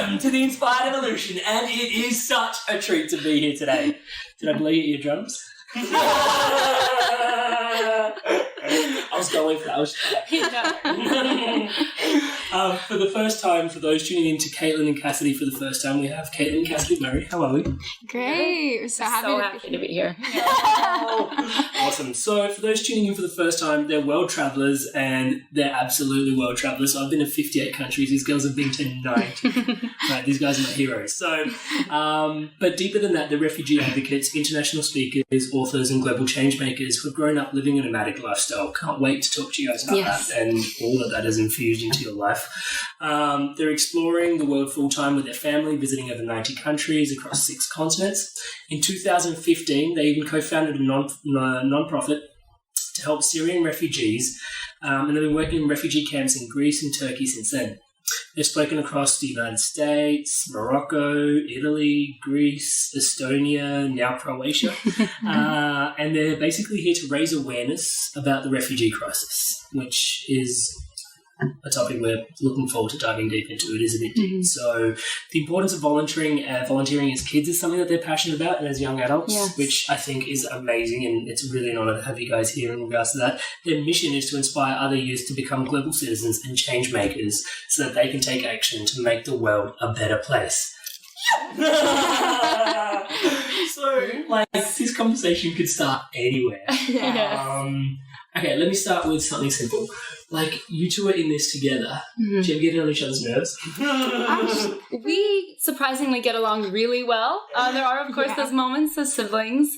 Welcome to the Inspired Evolution, and it is such a treat to be here today. Did I blow your eardrums? I was going for that. For the first time, for those tuning in to Kaitlin and Cassidy for the first time, we have Kaitlin and Cassidy Murray. How are we? Great. We're so happy to be here. Awesome. So for those tuning in for the first time, they're world travellers, and they're absolutely world travellers. So I've been to 58 countries. These girls have been to 90. Right, these guys are my heroes. So, but deeper than that, they're refugee advocates, international speakers, authors, and global changemakers who have grown up living a nomadic lifestyle. Can't wait to talk to you guys about that and all that has infused into your life. They're exploring the world full-time with their family, visiting over 90 countries across 6 continents. In 2015, they even co-founded a non-profit to help Syrian refugees, and they've been working in refugee camps in Greece and Turkey since then. They've spoken across the United States, Morocco, Italy, Greece, Estonia, now Croatia, and they're basically here to raise awareness about the refugee crisis, which is a topic we're looking forward to diving deep into. It is a bit deep. So the importance of volunteering as kids is something that they're passionate about, and as young adults, which I think is amazing, and it's really an honour to have you guys here in regards to that. Their mission is to inspire other youth to become global citizens and change makers so that they can take action to make the world a better place. So, this conversation could start anywhere. Okay, let me start with something simple. You two are in this together. Do you ever get on each other's nerves? We surprisingly get along really well. There are, of course, those moments as siblings.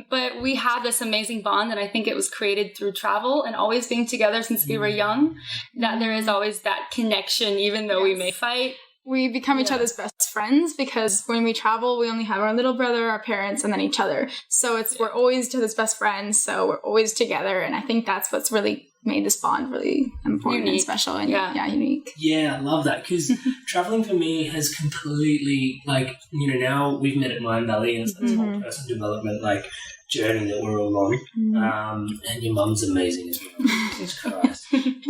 But we have this amazing bond, and I think it was created through travel and always being together since we were young, that there is always that connection, even though we may fight. We become each other's best friends because when we travel, we only have our little brother, our parents, and then each other. So we're always each other's best friends, so we're always together, and I think that's what's really made this bond really important and special and unique. Yeah, I love that, because traveling for me has completely, now we've met at Mind Valley, and it's a whole personal development, journey that we're all on. And your mum's amazing as well. Jesus Christ.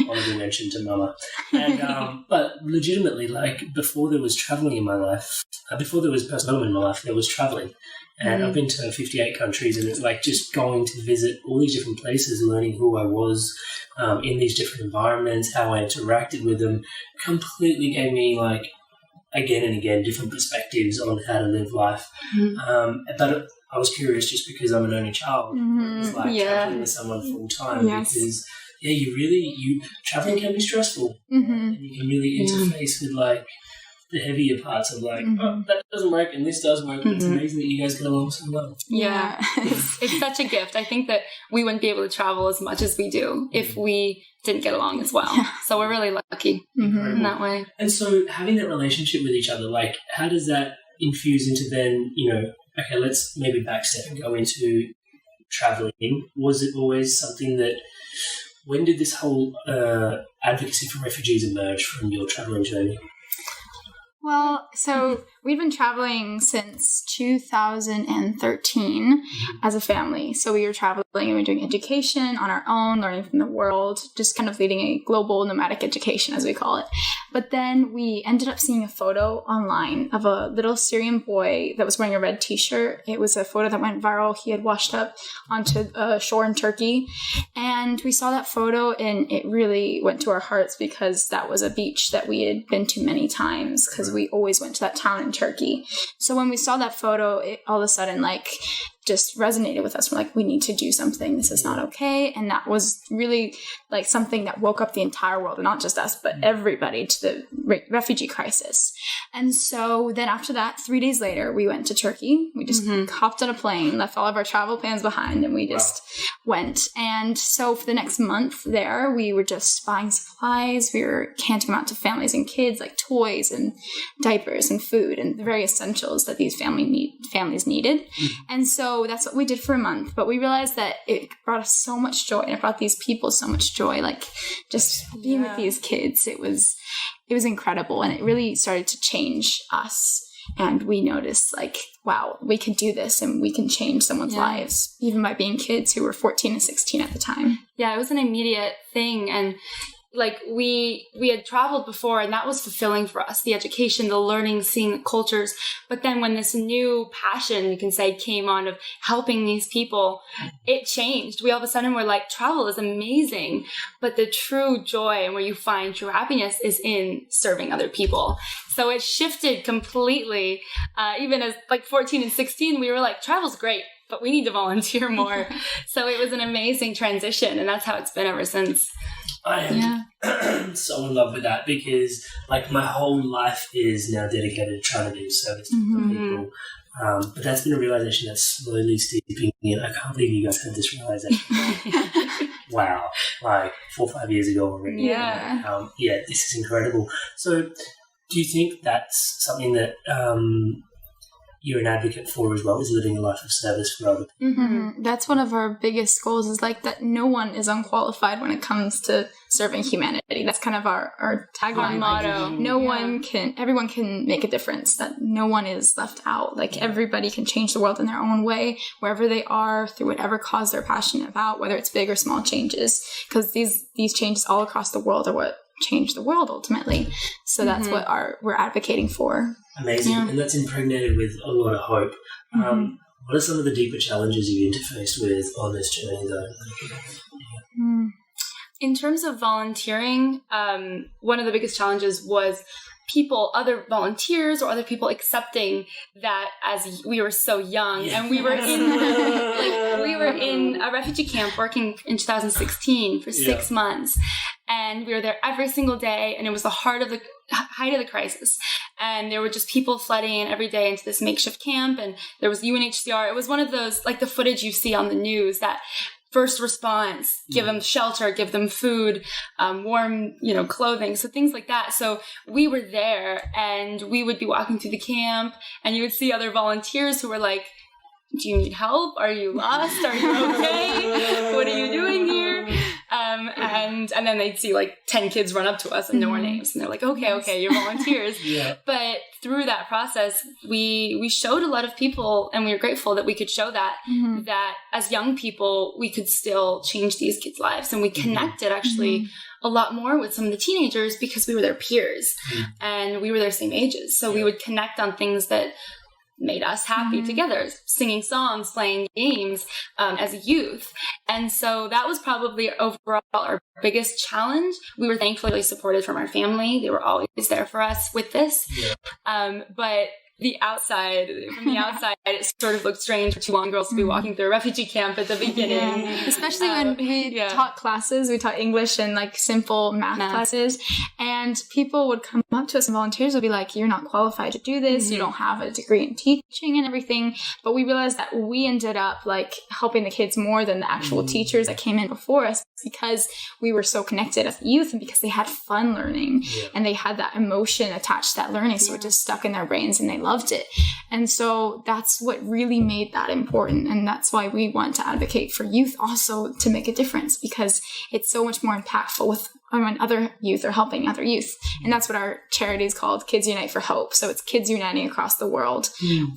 Honorable mention to mama. And but legitimately, before there was traveling in my life, before there was personal development in my life, there was traveling. And I've been to 58 countries, and it's just going to visit all these different places, learning who I was in these different environments, how I interacted with them, completely gave me again and again different perspectives on how to live life. But I was curious just because I'm an only child. It's traveling with someone full time because traveling can be stressful. And you can really interface with the heavier parts of oh, that doesn't work and this does work. But it's amazing that you guys get along so well. Yeah. It's such a gift. I think that we wouldn't be able to travel as much as we do if we didn't get along as well. So we're really lucky in that way. And so having that relationship with each other, how does that infuse into then, okay, let's maybe backstep and go into traveling. Was it always something that, when did this whole advocacy for refugees emerge from your traveling journey? Well, so we've been traveling since 2013 as a family. So we were traveling and we were doing education on our own, learning from the world, just kind of leading a global nomadic education, as we call it. But then we ended up seeing a photo online of a little Syrian boy that was wearing a red t-shirt. It was a photo that went viral. He had washed up onto a shore in Turkey. And we saw that photo and it really went to our hearts because that was a beach that we had been to many times because we always went to that town in Turkey. So when we saw that photo, it all of a sudden just resonated with us. We're we need to do something. This is not okay. And that was really something that woke up the entire world, and not just us, but everybody, to the refugee crisis. And so then after that, 3 days later, we went to Turkey. We just hopped on a plane, left all of our travel plans behind, and we just went. And so for the next month there, we were just buying supplies. We were handing them out to families and kids, toys and diapers and food and the very essentials that these families needed. And so that's what we did for a month. But we realized that it brought us so much joy, and it brought these people so much joy. Just being with these kids, it was incredible, and it really started to change us. And we noticed wow, we could do this and we can change someone's lives, even by being kids who were 14 and 16 at the time. Yeah, it was an immediate thing. And like we had traveled before, and that was fulfilling for us, the education, the learning, seeing the cultures. But then when this new passion, you can say, came on of helping these people, it changed. We all of a sudden were like, travel is amazing, but the true joy and where you find true happiness is in serving other people. So it shifted completely. Even as like 14 and 16, we were like, travel's great, but we need to volunteer more. So it was an amazing transition, and that's how it's been ever since. I am so in love with that, because like my whole life is now dedicated to trying to do service to people. But that's been a realization that's slowly steeping in. I can't believe you guys had this realization. Wow, like 4 or 5 years ago already. Yeah. This is incredible. So do you think that's something that you're an advocate for as well, is living a life of service for other people? That's one of our biggest goals, is like that no one is unqualified when it comes to serving humanity. That's kind of our tagline motto. Everyone can make a difference, that no one is left out. Like everybody can change the world in their own way, wherever they are, through whatever cause they're passionate about, whether it's big or small changes, because these changes all across the world are what change the world ultimately. So that's what we're advocating for. Amazing. And that's impregnated with a lot of hope. What are some of the deeper challenges you've interfaced with on this journey though? In terms of volunteering, one of the biggest challenges was other volunteers or other people accepting that, as we were so young and we were in a refugee camp working in 2016 for 6 months, and we were there every single day, and it was the height of the crisis, and there were just people flooding in every day into this makeshift camp, and there was UNHCR. It was one of those, like the footage you see on the news, that first response, give them shelter, give them food, warm, clothing, so things like that. So we were there, and we would be walking through the camp, and you would see other volunteers who were like, do you need help? Are you lost? Are you okay? What are you doing here? And then they'd see like 10 kids run up to us and know our names, and they're like, okay, you're volunteers. But through that process, we showed a lot of people, and we were grateful that we could show that as young people, we could still change these kids' lives. And we connected actually a lot more with some of the teenagers, because we were their peers and we were their same ages. So we would connect on things that made us happy together, singing songs, playing games as a youth. And so that was probably overall our biggest challenge. We were thankfully supported from our family. They were always there for us with this. But from the outside, it sort of looked strange for 2 young girls to be walking through a refugee camp at the beginning. Especially when we taught classes, we taught English and like simple math classes, and people would come up to us, and volunteers would be like, you're not qualified to do this, you don't have a degree in teaching and everything. But we realized that we ended up like helping the kids more than the actual teachers that came in before us, because we were so connected as youth, and because they had fun learning and they had that emotion attached to that learning, so it just stuck in their brains and they loved it. And so that's what really made that important, and that's why we want to advocate for youth also to make a difference, because it's so much more impactful when other youth are helping other youth. And that's what our charity is called, Kids Unite for Hope. So it's kids uniting across the world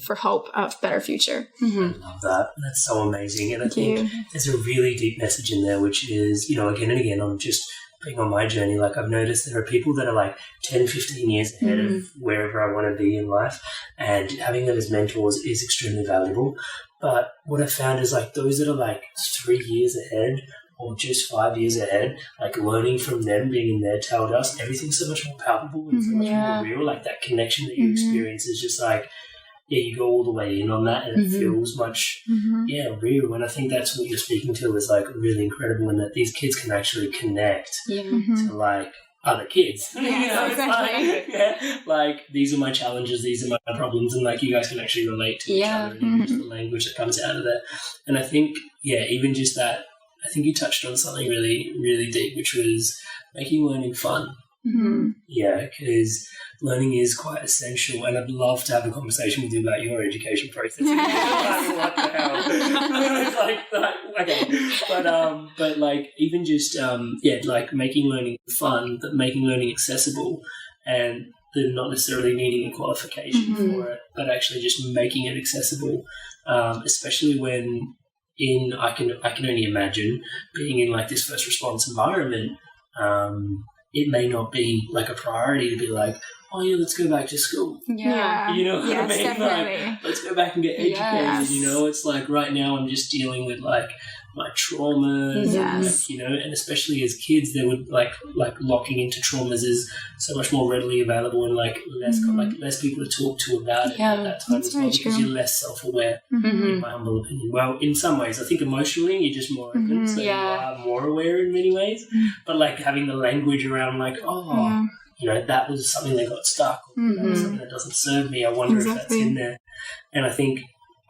for hope of better future. I love that. That's so amazing. And I think there's a really deep message in there, which is, again and again, I'm just being on my journey, like I've noticed there are people that are like 10, 15 years ahead of wherever I want to be in life, and having them as mentors is extremely valuable. But what I've found is like those that are like 3 years ahead or just 5 years ahead, like learning from them, being in their tail dust, everything's so much more palpable and so much more real. Like that connection that you experience is just like, you go all the way in on that, and it feels much, real. And I think that's what you're speaking to is like really incredible, and that these kids can actually connect to like other kids. Like these are my challenges, these are my problems, and like you guys can actually relate to each other and use the language that comes out of that. And I think, even just that, I think you touched on something really, really deep, which was making learning fun. Because learning is quite essential, and I'd love to have a conversation with you about your education process. Like, what the hell? It's like, but like even just like making learning fun, but making learning accessible, and then not necessarily needing a qualification for it, but actually just making it accessible, especially when I can only imagine being in like this first response environment. it may not be like a priority to be like, oh yeah, let's go back to school. Yeah. You know what I mean? Definitely. Like, let's go back and get educated. Yes. You know, it's like right now I'm just dealing with like my traumas, Yes. and like, you know, and especially as kids, they would like locking into traumas is so much more readily available and like less people to talk to about it at that time as well, because you're less self-aware, in my humble opinion. Well, in some ways, I think emotionally you're just more open, so you are more aware in many ways. But like having the language around, like, you know, that was something that got stuck, or that was something that doesn't serve me. I wonder if that's in there. And I think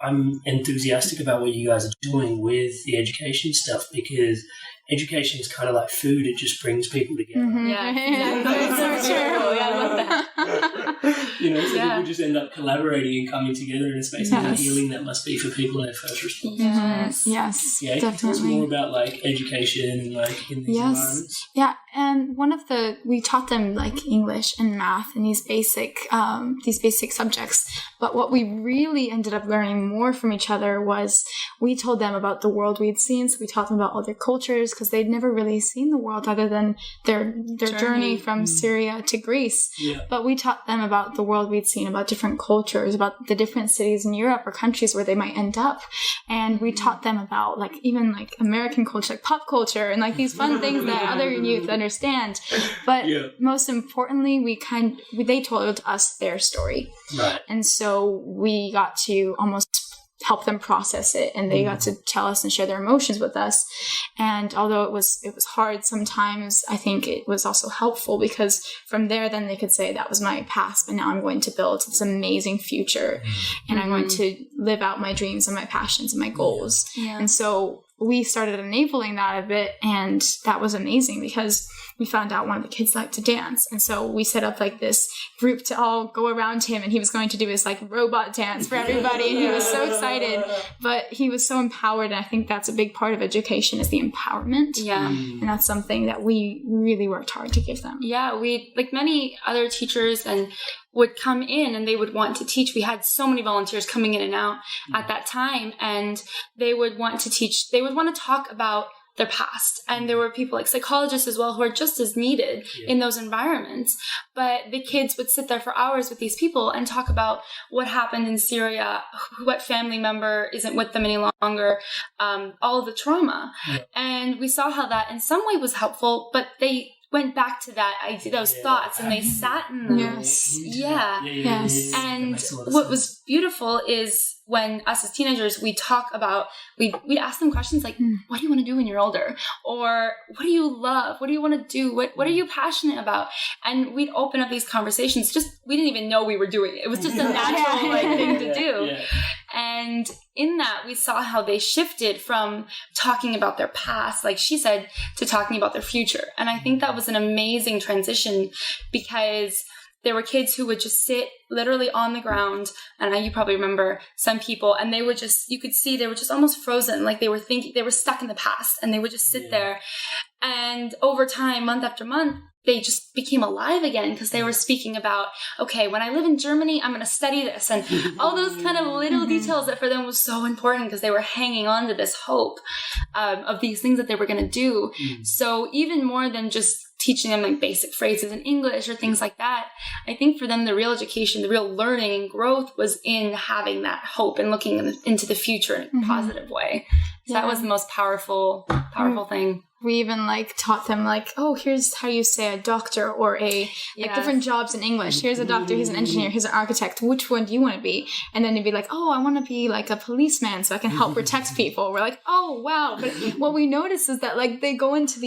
I'm enthusiastic about what you guys are doing with the education stuff, because education is kind of like food. It just brings people together. Yeah, exactly. So true. Yeah, I love that. You know, so people just end up collaborating and coming together in a space, and the healing that must be for people in their first response. Yes, Yeah, definitely. tell us more about like education and like in these environments. Yeah, and we taught them like English and math and these basic subjects. But what we really ended up learning more from each other was we told them about the world we'd seen. So we taught them about other cultures, because they'd never really seen the world other than their journey from Syria to Greece. Yeah. But we taught them about the world we'd seen, about different cultures, about the different cities in Europe or countries where they might end up. And we taught them about like even like American culture, like pop culture, and like these fun things that other youth understand. But most importantly, they told us their story. Right. And so we got to almost help them process it, and they got to tell us and share their emotions with us. And although it was hard sometimes, I think it was also helpful, because from there then they could say that was my past, but now I'm going to build this amazing future, and I'm going to live out my dreams and my passions and my goals. And so we started enabling that a bit, and that was amazing, because we found out one of the kids liked to dance. And so we set up like this group to all go around him, and he was going to do his like robot dance for everybody. And he was so excited, but he was so empowered. And I think that's a big part of education, is the empowerment. Yeah. And that's something that we really worked hard to give them. Yeah. We, like many other teachers, and would come in and they would want to teach. We had so many volunteers coming in and out at that time, and they would want to teach. They would want to talk about their past. And there were people like psychologists as well who are just as needed in those environments. But the kids would sit there for hours with these people and talk about what happened in Syria, what family member isn't with them any longer, all of the trauma. And we saw how that in some way was helpful, but they went back to that idea, those thoughts, and they sat in them. Yes. Yes. And what was beautiful is when us as teenagers, we'd ask them questions like, what do you want to do when you're older? Or what do you love? What do you want to do? What are you passionate about? And we'd open up these conversations. We didn't even know we were doing it. It was just a natural thing to do. Yeah. And in that, we saw how they shifted from talking about their past, like she said, to talking about their future. And I think that was an amazing transition, because there were kids who would just sit literally on the ground. And you probably remember some people, and they would just, you could see they were just almost frozen. Like they were stuck in the past, and they would just sit there. And over time, month after month, they just became alive again, because they were speaking about, okay, when I live in Germany, I'm going to study this, and all those kind of little details that for them was so important, because they were hanging on to this hope of these things that they were going to do. So even more than just teaching them like basic phrases in English or things like that, I think for them the real education, the real learning and growth was in having that hope and looking into the future in a positive way. So that was the most powerful thing. We even like taught them like, oh, here's how you say a doctor, or different jobs in English. Here's a doctor, here's an engineer, here's an architect. Which one do you want to be? And then they'd be like, oh, I want to be like a policeman so I can help protect people. We're like, oh, wow. But what we notice is that like they go into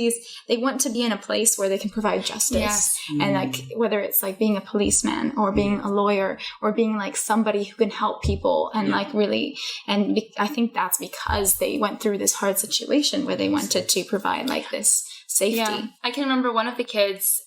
they want to be in a place where they can provide justice. Yes. And like whether it's like being a policeman or being a lawyer or being like somebody who can help people and like really, and I think that's because they went through this hard situation where they wanted to provide like this safety. Yeah. I can remember one of the kids,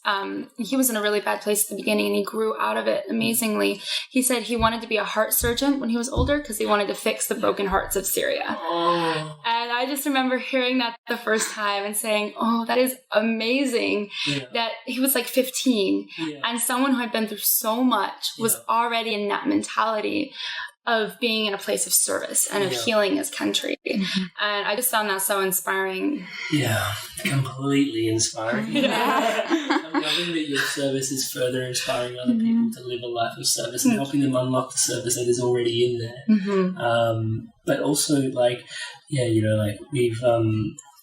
he was in a really bad place at the beginning, and he grew out of it amazingly. He said he wanted to be a heart surgeon when he was older, because he wanted to fix the broken hearts of Syria. And I just remember hearing that the first time and saying, oh, that is amazing. That he was like 15 and someone who had been through so much was already in that mentality of being in a place of service and of healing his country. Mm-hmm. And I just found that so inspiring. Yeah, completely inspiring. I'm loving that your service is further inspiring other people to live a life of service and helping them unlock the service that is already in there. But also, like, we've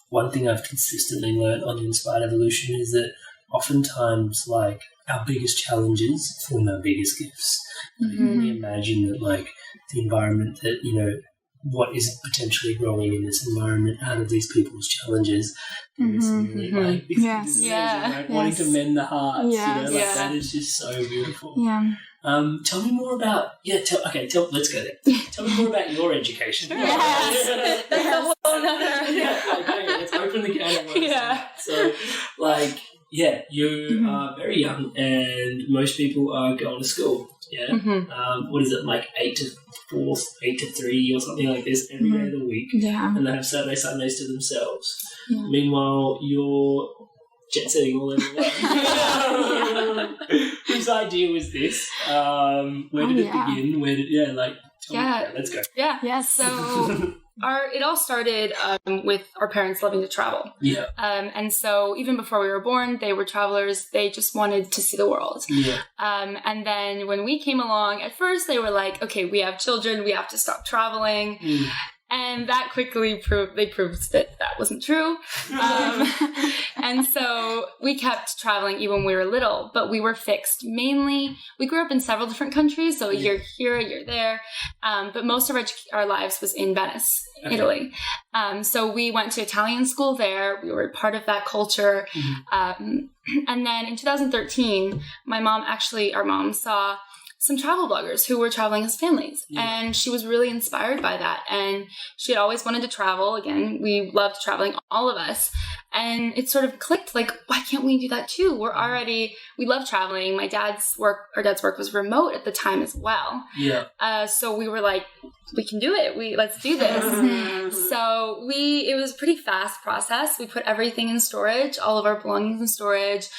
one thing I've consistently learned on the Inspired Evolution is that oftentimes, like, our biggest challenges form our biggest gifts. We imagine that, like, the environment that, what is potentially growing in this environment out of these people's challenges. Really, like, wanting to mend the hearts, that is just so beautiful. Yeah. Tell me more about, let's go there. Tell me more about your education. Yes. That's a whole other. Let's open the can of worms. Yeah. So, like, you are very young and most people are going to school. Yeah. What is it, like 8 to 4, 8 to 3 or something like this every day of the week. Yeah. And they have Saturday, Sundays to themselves. Yeah. Meanwhile, you're jet setting all over the world. Whose idea was this? Where did it begin? Let's go. Yeah. Yeah. So it all started with our parents loving to travel. Yeah. And so even before we were born, they were travelers. They just wanted to see the world. Yeah. And then when we came along, at first they were like, okay, we have children. We have to stop traveling. And that quickly proved that wasn't true. And so we kept traveling even when we were little, but we were fixed. Mainly, we grew up in several different countries, so a year here, a year there. But most of our lives was in Venice, Italy. So we went to Italian school there. We were part of that culture. And then in 2013, our mom saw some travel bloggers who were traveling as families. And she was really inspired by that. And she had always wanted to travel. Again, we loved traveling, all of us. And it sort of clicked, like, why can't we do that too? We love traveling. Our dad's work was remote at the time as well. Yeah. So we were like, we can do it. Let's do this. So it was a pretty fast process. We put everything in storage, all of our belongings in storage.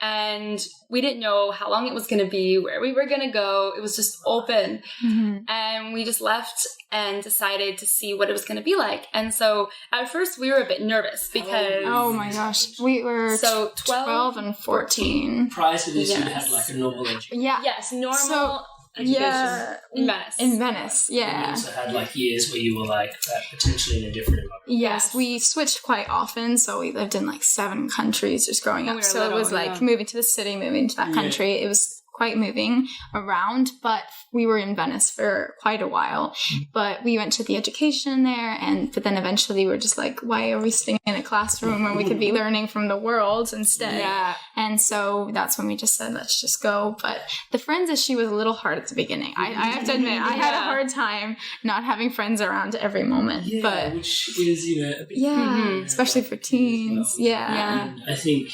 And we didn't know how long it was going to be, where we were going to go. It was just open. And we just left and decided to see what it was going to be like. And so at first we were a bit nervous because... Oh my gosh. We were 12 and 14. Prior to this, you had like a normal education. Yeah. Yes, normal... So, in Venice. In Venice, yeah. And you also had like years where you were like potentially in a different environment. Yes, we switched quite often. So we lived in like 7 countries just growing up. So it was like moving to the city, moving to that country. It was quite moving around, but we were in Venice for quite a while. But we went to the education there, but then eventually we were just like, why are we sitting in a classroom when we could be learning from the world instead? Yeah. And so that's when we just said, let's just go. But the friends issue was a little hard at the beginning. I have to admit, I had a hard time not having friends around every moment. Yeah, but which is, a bit... Yeah, especially for teens. Well. Yeah. And I think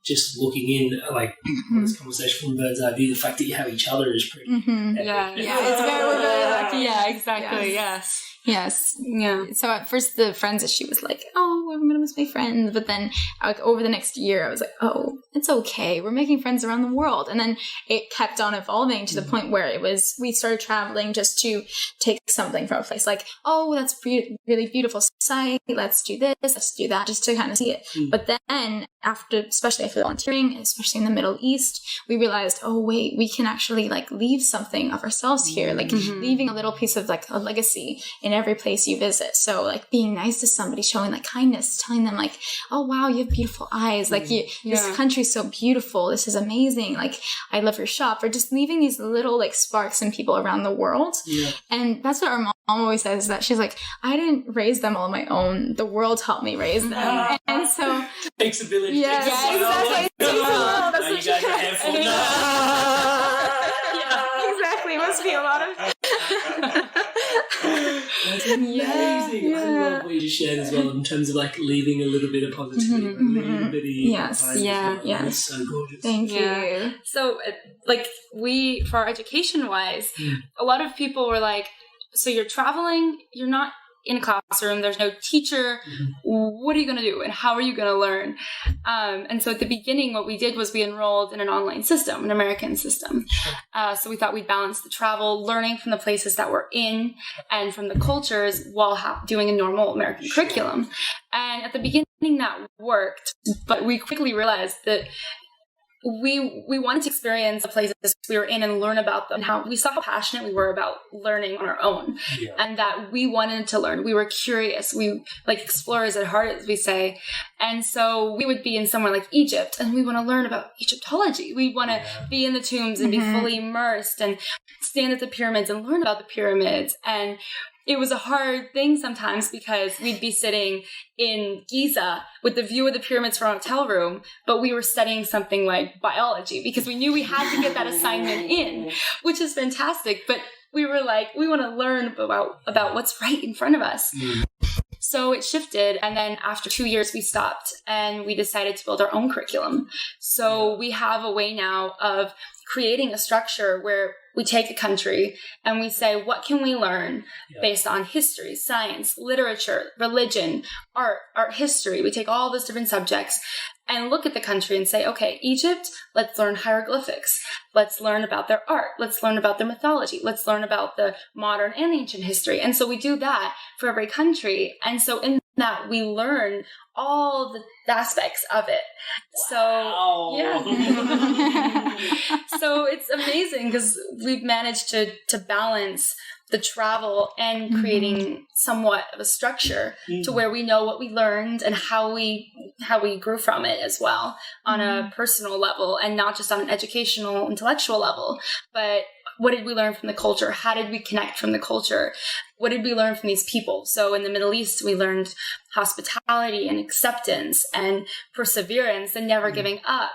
just looking in, like, this conversation from bird's eye view, the fact that you have each other is pretty epic. Yeah, we're very lucky. Yeah, exactly, yes. Yes. Yeah. So at first the friends issue was like, oh, I'm going to miss my friends. But then like over the next year, I was like, oh, it's okay. We're making friends around the world. And then it kept on evolving to the point where we started traveling just to take something from a place like, oh, that's really beautiful site. Let's do this. Let's do that, just to kind of see it. But then especially after volunteering, especially in the Middle East, we realized, oh, wait, we can actually like leave something of ourselves here, like leaving a little piece of like a legacy in every place you visit. So like being nice to somebody, showing like kindness, telling them like, oh wow, you have beautiful eyes, like this country's so beautiful, this is amazing, like I love your shop, or just leaving these little like sparks in people around the world. And that's what our mom always says, that she's like, I didn't raise them all on my own, the world helped me raise them. And so takes a village. Yes, exactly. That's what you guys are handful. Exactly. It must be a lot of That's amazing. I love what you just shared as well in terms of like leaving a little bit of positivity, a little bit of yes. That's so gorgeous. Thank you. So like for our education wise, a lot of people were like, so you're traveling, you're not in a classroom. There's no teacher. What are you going to do? And how are you going to learn? And so at the beginning, what we did was we enrolled in an online system, an American system. So we thought we'd balance the travel, learning from the places that we're in and from the cultures while doing a normal American curriculum. And at the beginning that worked, but we quickly realized that we wanted to experience the places we were in and learn about them, and how we saw how passionate we were about learning on our own, and that we wanted to learn. We were curious. We like explorers at heart, as we say. And so we would be in somewhere like Egypt, and we want to learn about Egyptology. We want to be in the tombs and be fully immersed and stand at the pyramids and learn about the pyramids. And it was a hard thing sometimes because we'd be sitting in Giza with the view of the pyramids from our hotel room, but we were studying something like biology because we knew we had to get that assignment in, which is fantastic. But we were like, we want to learn about what's right in front of us. So it shifted. And then after 2 years, we stopped and we decided to build our own curriculum. So we have a way now of creating a structure where we take a country and we say, what can we learn based on history, science, literature, religion, art history. We take all those different subjects and look at the country and say, okay, Egypt, let's learn hieroglyphics. Let's learn about their art. Let's learn about their mythology. Let's learn about the modern and ancient history. And so we do that for every country. And so in that, we learn all the aspects of it. So, so it's amazing because we've managed to balance the travel and creating somewhat of a structure to where we know what we learned and how we grew from it as well on a personal level, and not just on an educational, intellectual level, but what did we learn from the culture? How did we connect from the culture? What did we learn from these people? So in the Middle East, we learned hospitality and acceptance and perseverance and never giving up.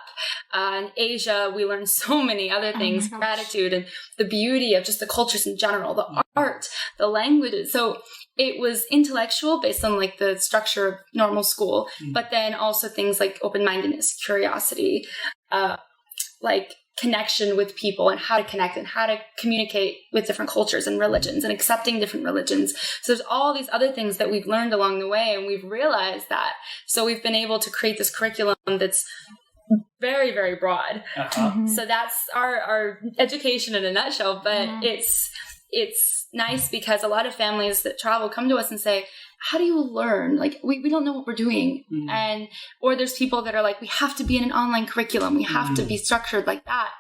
In Asia, we learned so many other things, gratitude and the beauty of just the cultures in general, the art, the languages. So it was intellectual based on like the structure of normal school, but then also things like open-mindedness, curiosity, like connection with people and how to connect and how to communicate with different cultures and religions and accepting different religions. So there's all these other things that we've learned along the way, and we've realized that. So we've been able to create this curriculum that's very, very broad. So that's our education in a nutshell, but it's nice because a lot of families that travel come to us and say, how do you learn? Like, we don't know what we're doing. Or there's people that are like, we have to be in an online curriculum. We have to be structured like that.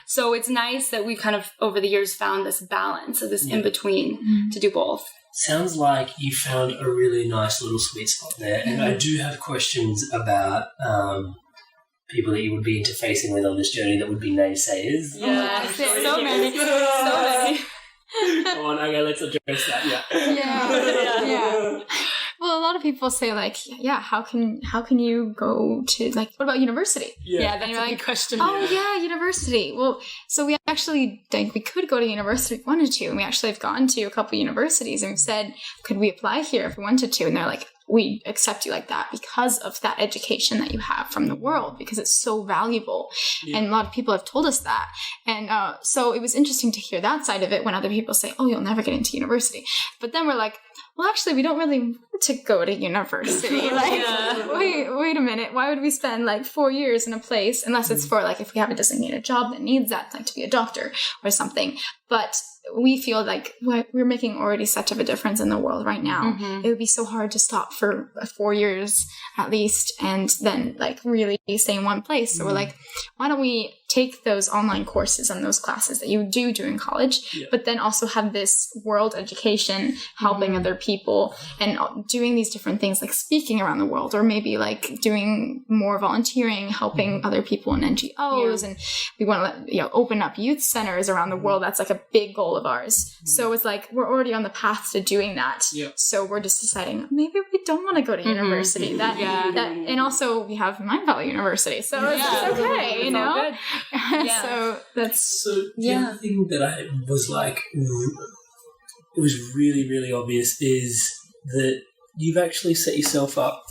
So it's nice that we've kind of, over the years, found this balance of this in-between to do both. Sounds like you found a really nice little sweet spot there. And I do have questions about people that you would be interfacing with on this journey that would be naysayers. So many. Come on, okay, let's address that. Well, a lot of people say like, how can you go to, like, what about university? That's a big question. University. Well, so we actually think we could go to university if we wanted to, and we actually have gone to a couple of universities and we've said, could we apply here if we wanted to? And they're like, we accept you like that because of that education that you have from the world, because it's so valuable. And a lot of people have told us that. And so it was interesting to hear that side of it when other people say, oh, you'll never get into university. But then we're like, well, actually, we don't really want to go to university. Like, wait a minute. Why would we spend like 4 years in a place, unless it's for like, if we have a designated job that needs that, like to be a doctor or something. But we feel like we're making already such of a difference in the world right now. It would be so hard to stop for 4 years at least and then like really stay in one place. So we're like, why don't we take those online courses and those classes that you do during college, but then also have this world education, helping other people and doing these different things like speaking around the world, or maybe like doing more volunteering, helping other people in NGOs. And we want to open up youth centers around the world. That's like a big goal of ours. So it's like we're already on the path to doing that. So we're just deciding maybe we don't want to go to university. That and also we have Mind Valley University, so it's okay, you know. Good. So that's the other thing that I was like, it was really, really obvious is that you've actually set yourself up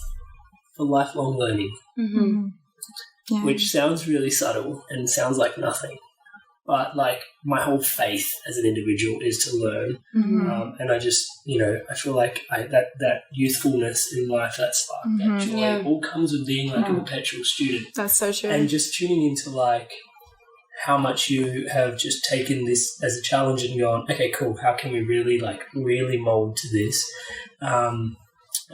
for lifelong learning, which sounds really subtle and sounds like nothing. but like my whole faith as an individual is to learn. And I just, I feel like that youthfulness in life, that spark, that joy, all comes with being like a perpetual student. That's so true. And just tuning into like how much you have just taken this as a challenge and gone, okay, cool, how can we really mold to this? I'm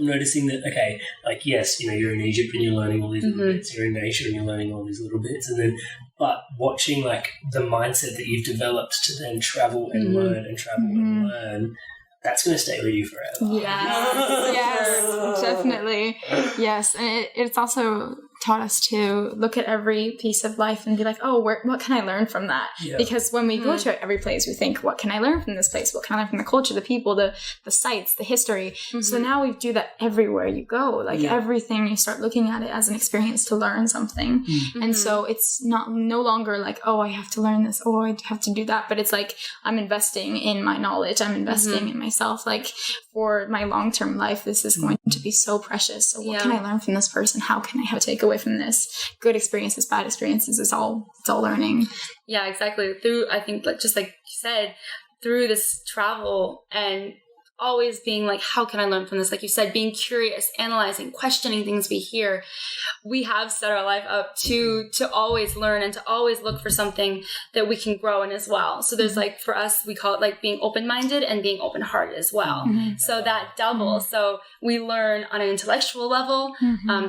noticing that, okay, like, yes, you're in Egypt and you're learning all these little bits, you're in Asia and you're learning all these little bits, and then, but watching like the mindset that you've developed to then travel and learn and travel and learn, that's going to stay with you forever. Yes, definitely. Yes, and it's also taught us to look at every piece of life and be like, oh, what can I learn from that? Yeah. Because when we go to every place, we think, what can I learn from this place? What can I learn from the culture, the people, the sites, the history? So now we do that everywhere you go. Like everything, you start looking at it as an experience to learn something. And so it's no longer like, oh, I have to learn this. Oh, I have to do that. But it's like, I'm investing in my knowledge. I'm investing in myself. Like for my long-term life, this is going to be so precious. So what can I learn from this person? How can I have a takeaway from this? Good experiences, bad experiences, it's all learning. Yeah, exactly. Through, I think, just like you said, through this travel and always being like, how can I learn from this? Like you said, being curious, analyzing, questioning things we hear. We have set our life up to always learn and to always look for something that we can grow in as well. So there's like, for us, we call it like being open-minded and being open-hearted as well. So that double. So we learn on an intellectual level,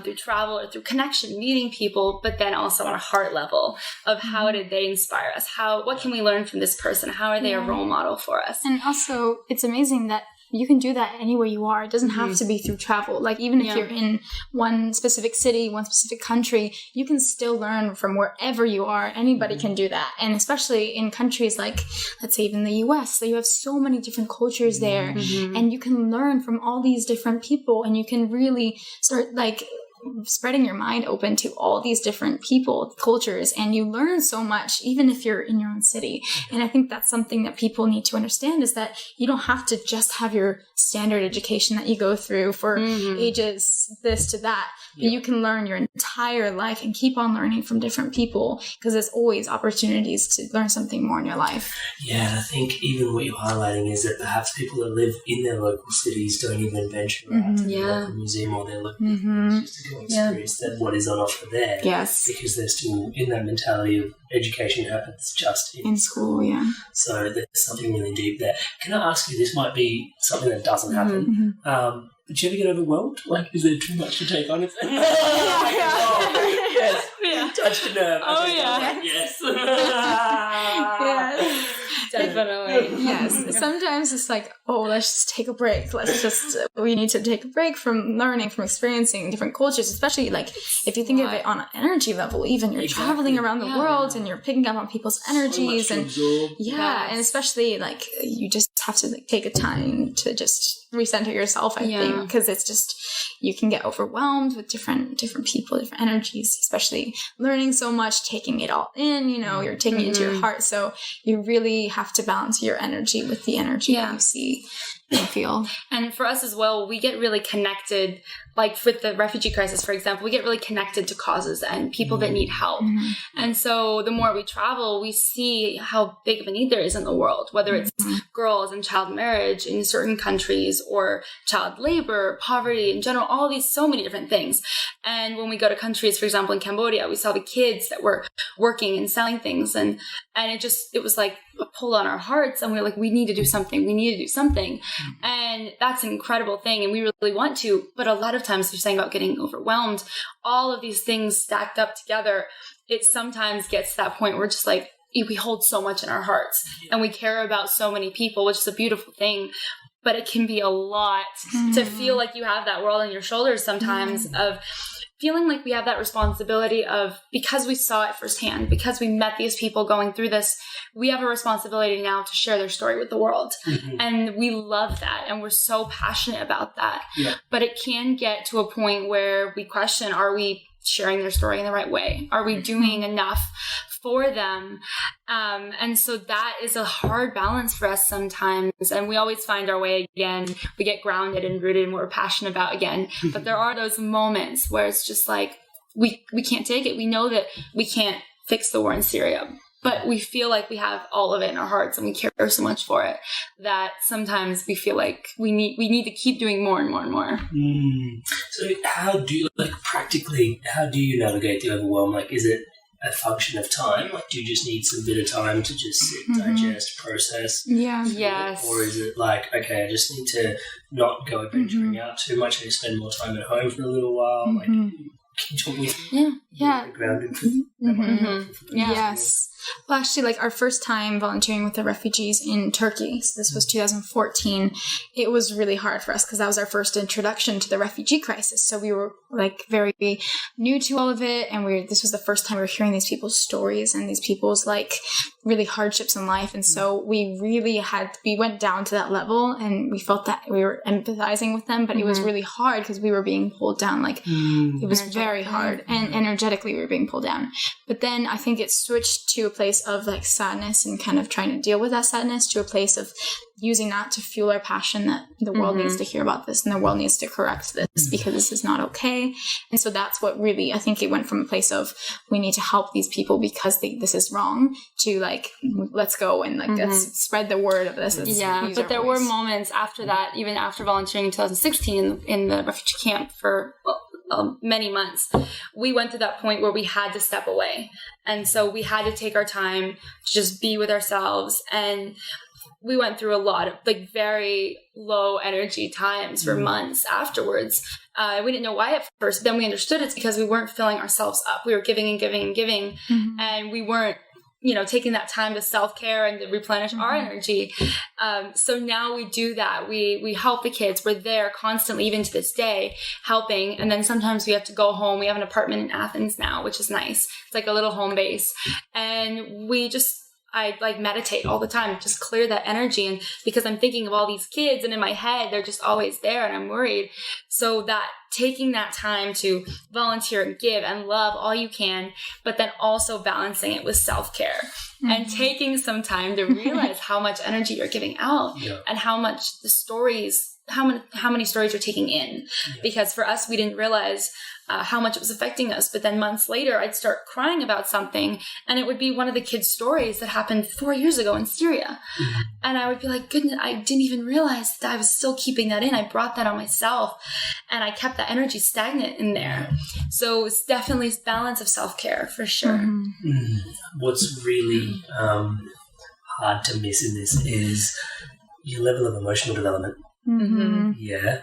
through travel or through connection, meeting people, but then also on a heart level of how did they inspire us? What can we learn from this person? How are they a role model for us? And also, it's amazing that you can do that anywhere you are. It doesn't have to be through travel. Like even if you're in one specific city, one specific country, you can still learn from wherever you are. Anybody can do that. And especially in countries like, let's say even the US, so you have so many different cultures there, and you can learn from all these different people, and you can really start like spreading your mind open to all these different people, cultures, and you learn so much, even if you're in your own city. And I think that's something that people need to understand, is that you don't have to just have your standard education that you go through for ages, this to that. But you can learn your entire life and keep on learning from different people, because there's always opportunities to learn something more in your life. Yeah, and I think even what you're highlighting is that perhaps people that live in their local cities don't even venture out to the local museum or their local just to go experience that what is on offer there. Yes. Because they're still in that mentality of education happens just in school. So there's something really deep there. Can I ask you, this might be something that doesn't happen, but do you ever get overwhelmed? Like, is there too much to take on? Yes. Touched a nerve. Yes. Yes. Definitely. Yes. Sometimes it's like, oh, let's just take a break. We need to take a break from learning, from experiencing different cultures, especially like if you think of it on an energy level, even you're traveling around the world and you're picking up on people's energies and and especially like you just have to like take a time to just recenter yourself, I think, because it's just, you can get overwhelmed with different people, different energies, especially learning so much, taking it all in, you're taking it into your heart. So you really have to balance your energy with the energy that you see and feel. And for us as well, we get really connected, like with the refugee crisis, for example, we get really connected to causes and people that need help. And so the more we travel, we see how big of a need there is in the world, whether it's girls and child marriage in certain countries or child labor, poverty in general, all these, so many different things. And when we go to countries, for example, in Cambodia, we saw the kids that were working and selling things. And it was like a pull on our hearts. And we were like, we need to do something. We need to do something. And that's an incredible thing. And we really want to. But a lot of times, you're saying about getting overwhelmed, all of these things stacked up together, it sometimes gets to that point where just like, we hold so much in our hearts and we care about so many people, which is a beautiful thing. But it can be a lot to feel like you have that world on your shoulders sometimes, of feeling like we have that responsibility of, because we saw it firsthand, because we met these people going through this, we have a responsibility now to share their story with the world. And we love that. And we're so passionate about that. But it can get to a point where we question, are we sharing their story in the right way? Are we doing enough for them? And so that is a hard balance for us sometimes. And we always find our way again. We get grounded and rooted in what we're passionate about again. But there are those moments where it's just like, we can't take it. We know that we can't fix the war in Syria, but we feel like we have all of it in our hearts and we care so much for it that sometimes we feel like we need to keep doing more and more and more. So how do you, practically, how do you navigate the overwhelm? Is it a function of time? Do you just need some bit of time to just sit, digest, process? Yeah. Yes. Or is it okay, I just need to not go adventuring out too much, I spend more time at home for a little while? Can you talk me through? Yeah. Grounded. Yes. Well, actually, our first time volunteering with the refugees in Turkey, so this was 2014, it was really hard for us because that was our first introduction to the refugee crisis. So we were very new to all of it, and this was the first time we were hearing these people's stories and these people's really hardships in life. And so we really we went down to that level, and we felt that we were empathizing with them, but it was really hard because we were being pulled down. It was very hard, and energetically we were being pulled down. But then I think it switched to a place of sadness and kind of trying to deal with that sadness, to a place of using that to fuel our passion that the world needs to hear about this and the world needs to correct this because this is not okay. And so that's what really, I think it went from a place of we need to help these people because this is wrong to let's go and let's spread the word of this. But there were moments after that, even after volunteering in 2016 in the refugee camp for many months, we went to that point where we had to step away. And so we had to take our time to just be with ourselves. And we went through a lot of very low energy times for months afterwards. We didn't know why at first. Then we understood it's because we weren't filling ourselves up. We were giving and giving and giving. And we weren't taking that time to self-care and to replenish our energy. So now we do that. We help the kids. We're there constantly, even to this day, helping. And then sometimes we have to go home. We have an apartment in Athens now, which is nice. It's like a little home base. And I meditate all the time, just clear that energy. And because I'm thinking of all these kids and in my head, they're just always there and I'm worried. So that taking that time to volunteer and give and love all you can, but then also balancing it with self-care and taking some time to realize how much energy you're giving out and how much how many stories you're taking in. Because for us, we didn't realize how much it was affecting us. But then months later, I'd start crying about something, and it would be one of the kids' stories that happened 4 years ago in Syria. And I would be like, goodness, I didn't even realize that I was still keeping that in. I brought that on myself, and I kept that energy stagnant in there. So it's definitely a balance of self-care, for sure. What's really hard to miss in this is your level of emotional development. Yeah.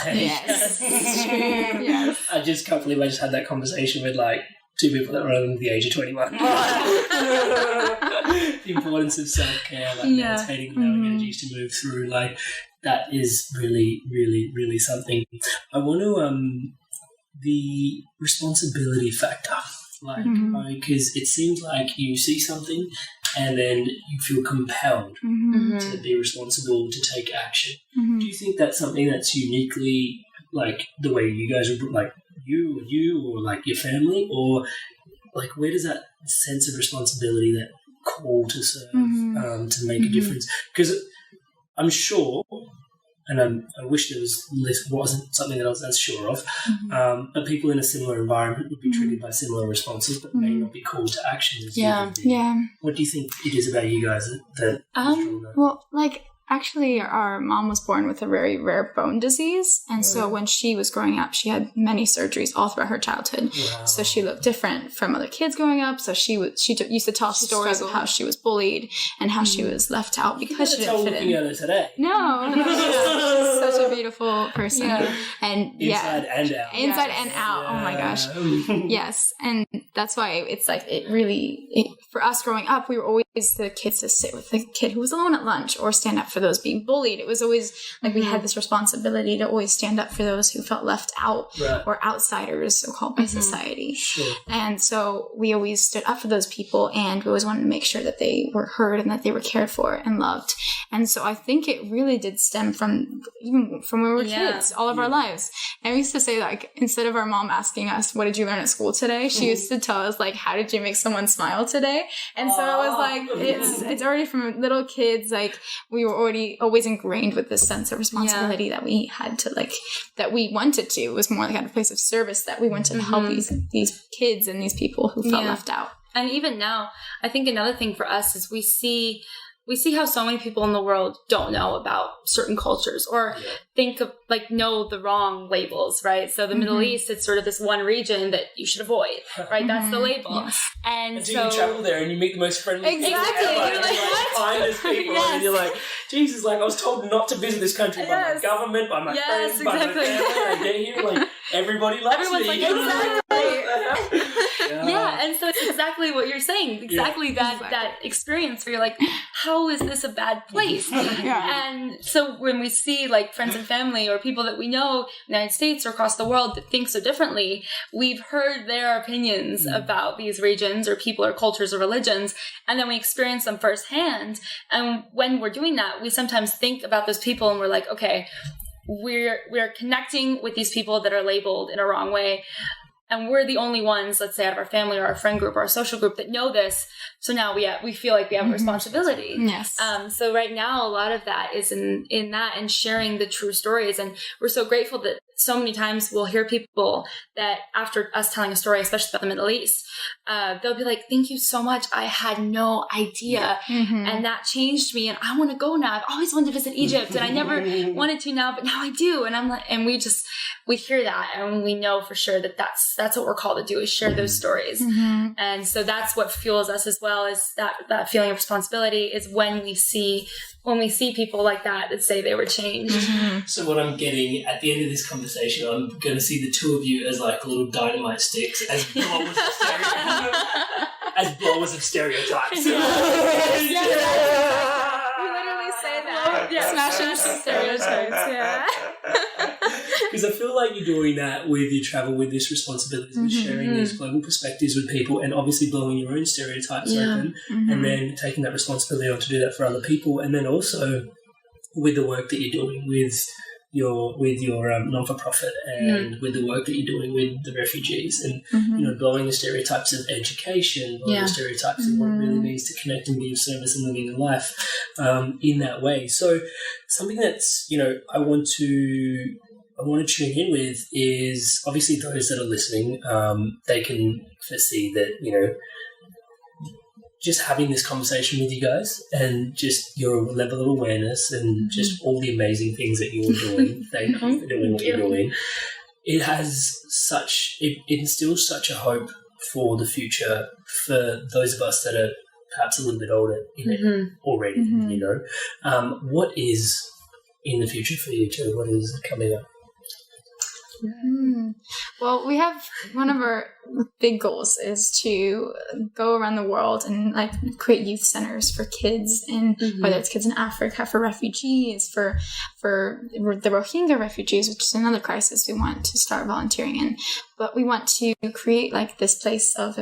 Yes. Yes. I just can't believe I just had that conversation with two people that were under the age of 21. The importance of self-care, meditating, allowing energies to move through, that is really, really, really something. I want to, the responsibility factor, because it seems like you see something and then you feel compelled to be responsible, to take action. Do you think that's something that's uniquely the way you guys are, you or your family, or where does that sense of responsibility, that call to serve, to make a difference? Because I'm sure, and I wish there wasn't something that I was as sure of, but people in a similar environment would be triggered by similar responses, but may not be called to action as you would be. What do you think it is about you guys that well, actually, our mom was born with a very rare bone disease. And so when she was growing up, she had many surgeries all throughout her childhood. Wow. So she looked different from other kids growing up. So she used to tell stories of how she was bullied and how she was left out because she didn't fit in. Today. No. She's such a beautiful person. Yeah. And inside and out. Inside and out. Yeah. Oh my gosh. Yes. And that's why it's for us growing up, we were always the kids to sit with the kid who was alone at lunch or stand up for those being bullied. It was always we had this responsibility to always stand up for those who felt left out or outsiders, so called by society. Sure. And so we always stood up for those people, and we always wanted to make sure that they were heard and that they were cared for and loved. And so I think it really did stem from even from when we were kids, all of our lives. And we used to say, instead of our mom asking us, what did you learn at school today? She used to tell us, how did you make someone smile today? And so it was it's already from little kids, we were always ingrained with this sense of responsibility that we had to that we wanted to. It was more out of a place of service that we wanted to help these kids and these people who felt left out. And even now, I think another thing for us is we see how so many people in the world don't know about certain cultures or think of, like, know the wrong labels, right? So the Middle East, it's sort of this one region that you should avoid, right? That's the label. Yes. And so you travel there and you meet the most friendly people Exactly. ever. You're like, what? Kindest people. And you're like, Jesus, like, I was told not to visit this country by my government, by my friends, by my family. I get here, like, everybody loves Everyone's me. like, exactly. Yeah, and so it's exactly what you're saying. Exactly that experience where you're like, how is this a bad place? And so when we see, like, friends and family or people that we know in the United States or across the world that think so differently, we've heard their opinions about these regions or people or cultures or religions, and then we experience them firsthand. And when we're doing that, we sometimes think about those people and we're like, okay, we're connecting with these people that are labeled in a wrong way. And we're the only ones, let's say, out of our family or our friend group or our social group that know this. So now we feel like we have a responsibility. Yes. So right now, a lot of that is in that and sharing the true stories. And we're so grateful that so many times we'll hear people that after us telling a story, especially about the Middle East, they'll be like, thank you so much. I had no idea. And that changed me. And I want to go now. I've always wanted to visit Egypt and I never wanted to now, but now I do. And I'm like, and we hear that and we know for sure that that's what we're called to do, is share those stories. And so that's what fuels us as well, is that feeling of responsibility, is when we see people like that say they were changed. So what I'm getting at the end of this conversation, I'm going to see the two of you as like little dynamite sticks, as blowers of stereotypes. We literally say that. Smashing some stereotypes, Because I feel like you're doing that with your travel, with this responsibility, with sharing these global perspectives with people, and obviously blowing your own stereotypes open, and then taking that responsibility on to do that for other people, and then also with the work that you're doing with your non-for-profit and with the work that you're doing with the refugees, and blowing the stereotypes of education, blowing the stereotypes of what it really means to connect and be of service and living a life in that way. So something that's I want to tune in with is obviously those that are listening, they can foresee that, just having this conversation with you guys and just your level of awareness and just all the amazing things that you're doing, thank you for doing what you're doing. It instills such a hope for the future for those of us that are perhaps a little bit older in it already, What is in the future for you two? What is coming up? Well, we have one of our big goals is to go around the world and create youth centers for kids, and whether it's kids in Africa, for refugees, for the Rohingya refugees, which is another crisis we want to start volunteering in. But we want to create this place of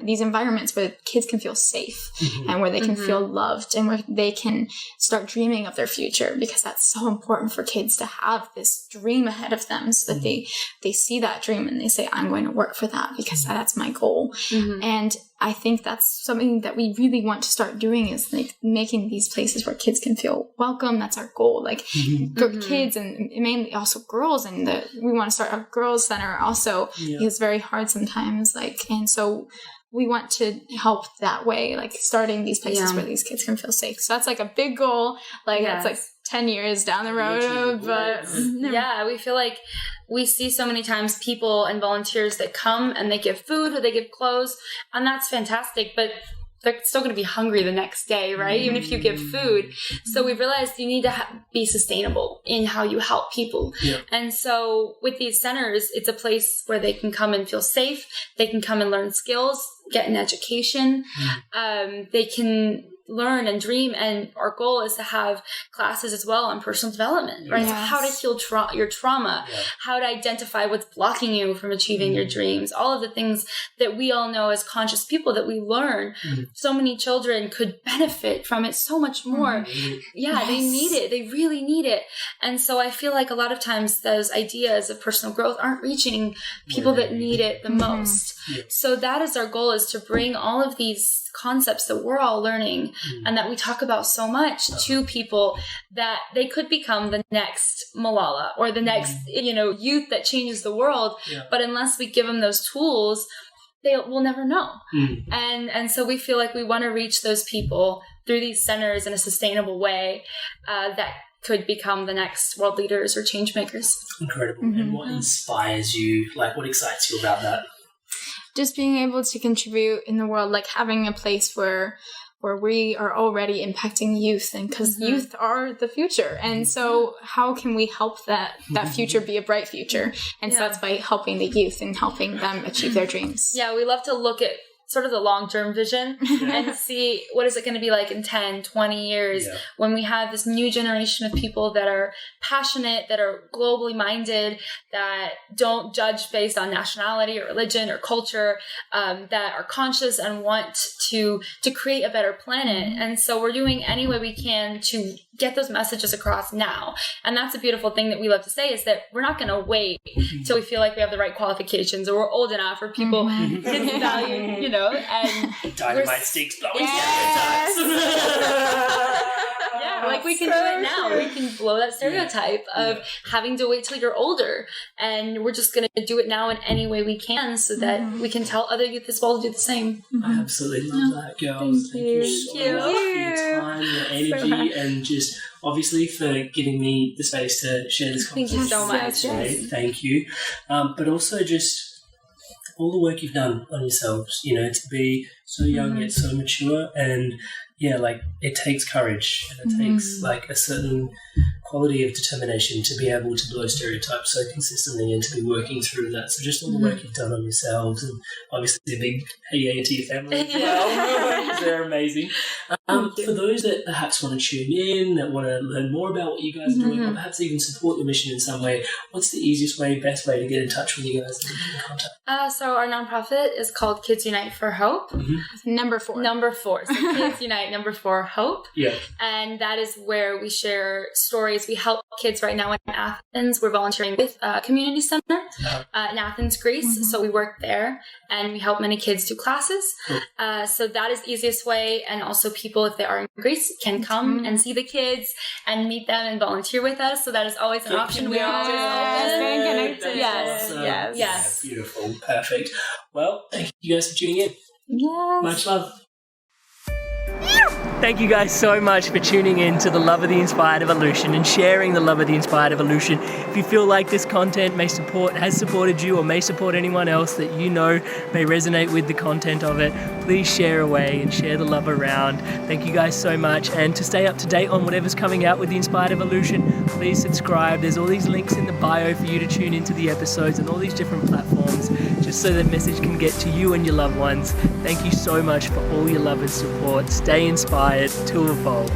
these environments where kids can feel safe and where they can feel loved and where they can start dreaming of their future, because that's so important for kids to have this dream ahead of them, so that they see that dream and they say, I'm going to work for that because that's my goal. And I think that's something that we really want to start doing, is making these places where kids can feel welcome. That's our goal. Kids and mainly also girls, and we want to start a girls center also. It's very hard sometimes. And so we want to help that way, starting these places where these kids can feel safe. So that's a big goal. That's 10 years down the road. But we feel like we see so many times people and volunteers that come and they give food or they give clothes, and that's fantastic, but they're still going to be hungry the next day, right? Even if you give food. So we realized you need to be sustainable in how you help people. And so with these centers, it's a place where they can come and feel safe. They can come and learn skills, get an education. They can learn and dream, and our goal is to have classes as well on personal development, right? So how to heal your trauma, how to identify what's blocking you from achieving your dreams, all of the things that we all know as conscious people that we learn. So many children could benefit from it so much more. They need it. They really need it. And so I feel like a lot of times those ideas of personal growth aren't reaching people that need it the most. So that is our goal, is to bring all of these concepts that we're all learning and that we talk about so much to people, that they could become the next Malala or the next, youth that changes the world. But unless we give them those tools, they will never know. And so we feel like we want to reach those people through these centers in a sustainable way that could become the next world leaders or change makers. Incredible. And what inspires you? Like, what excites you about that? Just being able to contribute in the world, like having a place where we are already impacting youth, and because youth are the future, and so how can we help that future be a bright future? And so that's by helping the youth and helping them achieve their dreams. Yeah, we love to look at sort of the long-term vision and see what is it going to be like in 10, 20 years when we have this new generation of people that are passionate, that are globally minded, that don't judge based on nationality or religion or culture, that are conscious and want to create a better planet. And so we're doing any way we can to get those messages across now. And that's a beautiful thing that we love to say, is that we're not going to wait till we feel like we have the right qualifications or we're old enough or people value, you know, and dynamite sticks blowing stereotypes. Like we can do it now. We can blow that stereotype of having to wait till you're older, and we're just going to do it now in any way we can, so that we can tell other youth as well to do the same. I absolutely love that, girls. Thank you so much for your time, your energy, and just obviously for giving me the space to share this conversation. Thank you so much. Today. Thank you. But also just all the work you've done on yourselves, you know, to be so young yet so mature, and like it takes courage, and it takes like a certain quality of determination to be able to blow stereotypes so consistently and to be working through that. So just all the work you've done on yourselves, and obviously a big hey to your family as well. They're amazing. For those that perhaps want to tune in, that want to learn more about what you guys are doing, or perhaps even support your mission in some way, what's the easiest way, best way to get in touch with you guys and get in contact? So our nonprofit is called Kids Unite for Hope. Number 4. So Kids Unite, number 4, Hope. Yeah. And that is where we share stories. We help kids right now in Athens. We're volunteering with a community center in Athens, Greece. So we work there, and we help many kids do classes. So that is the easiest way. And also people, if they are in Greece, can come and see the kids and meet them and volunteer with us. So that is always an option. We are always open. Staying connected. Yes. Awesome. Yes. Yeah, beautiful. Perfect. Well, thank you guys for tuning in. Yes. Much love. Thank you guys so much for tuning in to the Love of the Inspired Evolution and sharing the Love of the Inspired Evolution. If you feel like this content has supported you or may support anyone else that you know may resonate with the content of it, please share away and share the love around. Thank you guys so much. And to stay up to date on whatever's coming out with the Inspired Evolution, please subscribe. There's all these links in the bio for you to tune into the episodes and all these different platforms, just so the message can get to you and your loved ones. Thank you so much for all your love and support. Stay inspired to evolve.